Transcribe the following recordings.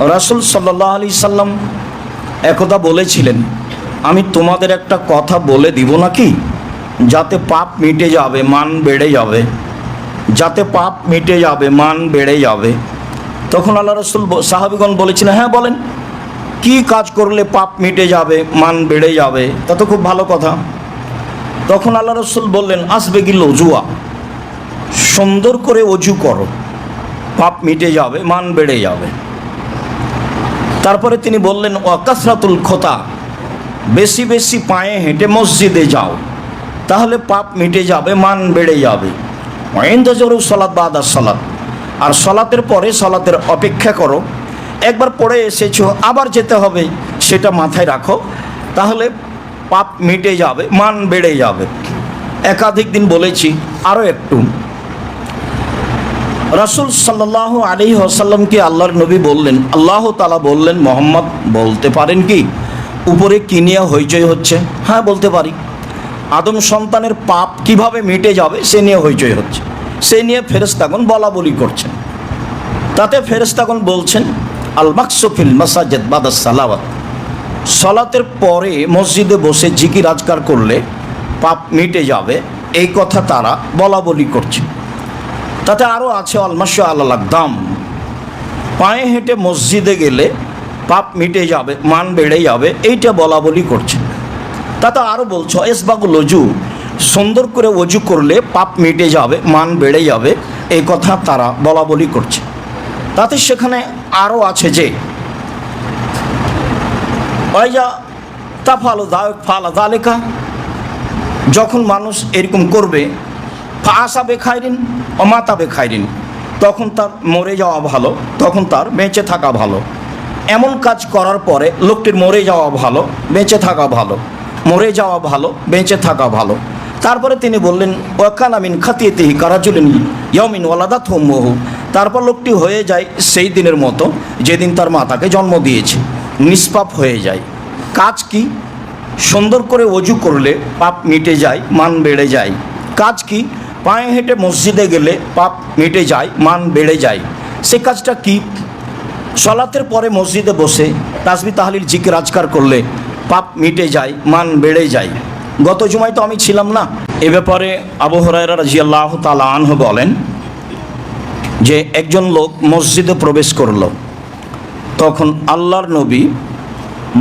রাসূল সাল্লাল্লাহু আলাইহি সাল্লাম একদা বলেছিলেন, আমি তোমাদের একটা কথা বলে দিব নাকি, যাতে পাপ মিটে যাবে, মান বেড়ে যাবে, যাতে পাপ মিটে যাবে, মান বেড়ে যাবে। তখন আল্লাহ রাসূল সাহাবীগণ বলেছিলেন, হ্যাঁ বলেন, কি কাজ করলে পাপ মিটে যাবে, মান বেড়ে যাবে? তা তো খুব ভালো কথা। তখন আল্লাহ রাসূল বললেন, আসবেগিল ওজুয়া, সুন্দর করে অজু করো, পাপ মিটে যাবে, মান বেড়ে যাবে। তারপরে তিনি বললেন, ওয়াকাসরাতুল খোতা, বেশি বেশি পায়ে হেঁটে মসজিদে যাও, তাহলে পাপ মিটে যাবে, মান বেড়ে যাবে। ওয়াইন্দাজরু সালাত বাদা সালাত, আর সালাতের পরে সালাতের অপেক্ষা করো, একবার পড়ে এসেছো আবার যেতে হবে, সেটা মাথায় রাখো, তাহলে পাপ মিটে যাবে, মান বেড়ে যাবে। একাধিক দিন বলেছি, আরও একটু। রাসূল সাল্লাল্লাহু আলাইহি ওয়াসাল্লামকে আল্লাহর নবী বললেন, আল্লাহ তাআলা বললেন, মোহাম্মদ বলতে পারেন কি উপরে কি নিয়ে হইচই হচ্ছে? হ্যাঁ বলতে পারি। আদম সন্তানের পাপ কিভাবে মিটে যাবে সে নিয়ে হইচই হচ্ছে, সে নিয়ে ফেরেশতাগণ বলা বলি করছেন। তাতে ফেরেশতাগণ বলছেন, আল মাকসু ফিল মাসাজিদ বাদাস সালাওয়াত, সালাতের পরে মসজিদে বসে জিকির আজকার করলে পাপ মিটে যাবে, এই কথা তারা বলা বলি করছে। তাতে আরও আছে, আল মাশু আলাল আকদাম, পায়ে হেঁটে মসজিদে গেলে পাপ মিটে যাবে, মান বেড়ে যাবে, এইটা বলা বলি করছে। তাতে আরও বলছো, ইসবাগুল ওজু, সুন্দর করে ওজু করলে পাপ মিটে যাবে, মান বেড়ে যাবে, এই কথা তারা বলা বলি করছে। তাতে সেখানে আরও আছে যে, ওয়াইজা তাফালু ফালা যালিকা, যখন মানুষ এরকম করবে, ফাসা বেখাইরিন অমাতা বেখাইরিন, তখন তার মরে যাওয়া ভালো, তখন তার বেঁচে থাকা ভালো। এমন কাজ করার পরে লোকটির মরে যাওয়া ভালো, বেঁচে থাকা ভালো, মরে যাওয়া ভালো, বেঁচে থাকা ভালো। তারপরে তিনি বললেন, ওয়াকানা মিন খাতিয়াতিহি কারাজুলিন ইয়াউমিন ওয়ালাদাতহু উম্মুহু, তারপর লোকটি হয়ে যায় সেই দিনের মতো যেদিন তার মা তাকে জন্ম দিয়েছে, নিষ্পাপ হয়ে যায়। কাজ কি? সুন্দর করে ওযু করলে পাপ মিটে যায়, মান বেড়ে যায়। কাজ কি? পায়ে হেঁটে মসজিদে গেলে পাপ মিটে যায়, মান বেড়ে যায়। সে কাজটা কি? সালাতের পরে মসজিদে বসে তাসবিহ তাহলিল জিকির আজকার করলে পাপ মিটে যায়, মান বেড়ে যায়। গত জুমায় তো আমি ছিলাম না। এ ব্যাপারে আবু হুরায়রা রাদিয়াল্লাহু তাআলা আনহু বলেন যে একজন লোক মসজিদে প্রবেশ করল, তখন আল্লাহর নবী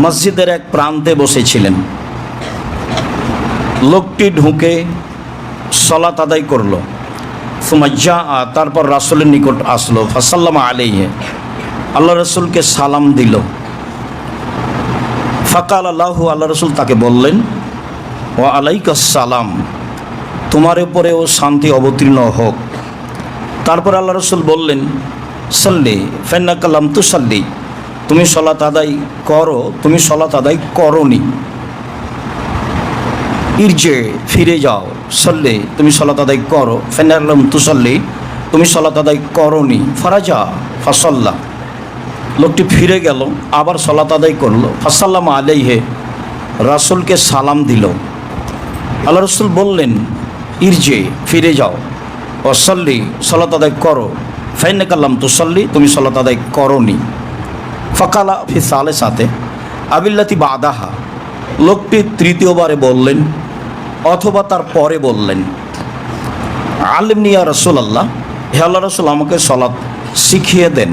মসজিদের এক প্রান্তে বসেছিলেন। লোকটি ঢুকে সালাত আদায় করলো, সুমাজ্জা, তারপর রাসূলের নিকট আসলো, ফাসাল্লামা আলাইহি, আল্লাহ রসুলকে সালাম দিল। ফাকাল আল্লাহু, আল্লাহ রসুল তাকে বললেন, ওয়া আলাইকাস সালাম, তোমার উপরেও শান্তি অবতীর্ণ হোক। তারপর আল্লাহ রসুল বললেন, সাল্লি ফাইন্নাকা লাম তুসাল্লি, তুমি সালাত আদায় করো, তুমি সালাত আদায় করোনি। ইরজে, ফিরে যাও, সাল্লি, তুমি সালাত আদায় করো, ফাইন্নাকা লাম তুসাল্লি, তুমি সালাত আদায় করোনি। ফারাজা ফাসাল্লা, লোকটি ফিরে গেল, আবার সালাত আদায় করলো। ফাসাল্লামা আলাইহি, রাসূলকে সালাম দিল। আল্লাহ রসুল বললেন, ইরজে, ফিরে যাও, ওয়াসাল্লি, সালাত আদায় করো, ফাইন্নাকা লাম তুসাল্লি, তুমি সালাত আদায় করোনি। ফাকালা ফি সালেসাতে আবিল্লাতি বাদাহা, লোকটি তৃতীয়বারে বললেন অথবা তার পরে বললেন, আলিমনি ইয়া রাসূলুল্লাহ, হে আল্লাহ রসুল, আমাকে সালাত শিখিয়ে দেন।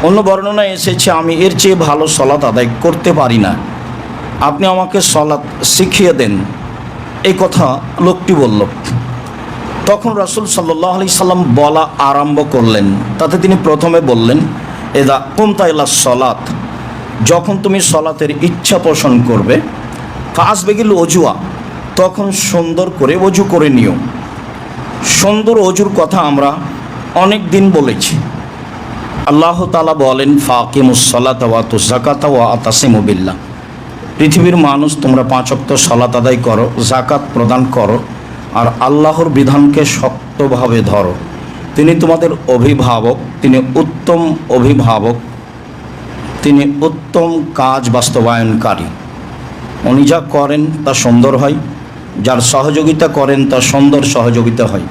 অন্য বর্ণনায় এসেছে, আমি এর চেয়ে ভালো সালাত আদায় করতে পারি না, আপনি আমাকে সালাত শিখিয়ে দেন, এই কথা লোকটি বলল। তখন রাসূল সাল্লাল্লাহু আলাইহি সাল্লাম বলা আরম্ভ করলেন। তাতে তিনি প্রথমে বললেন, এদা কুমতা ইলা সালাত, যখন তুমি সালাতের ইচ্ছা পোষণ করবে, ফাসবিগিল ওজুয়া, তখন সুন্দর করে ওযু করে নিও। সুন্দর ওযুর কথা আমরা অনেক দিন বলেছি। আল্লাহ তাআলা বলেন, ফাকিমুস সালাতা ওয়া আতুজ যাকাতা ওয়া আতাসিমু বিল্লাহ, পৃথিবীর মানুষ তোমরা 5 ওয়াক্ত সালাত আদায় করো, যাকাত প্রদান করো, আর আল্লাহর বিধানকে শক্তভাবে ধরো। তিনি তোমাদের অভিভাবক, তিনি উত্তম অভিভাবক, তিনি উত্তম কাজ বাস্তবায়নকারী। উনি যা করেন তা সুন্দর হয়, যার সহযোগিতা করেন তা সুন্দর সহযোগিতা হয়।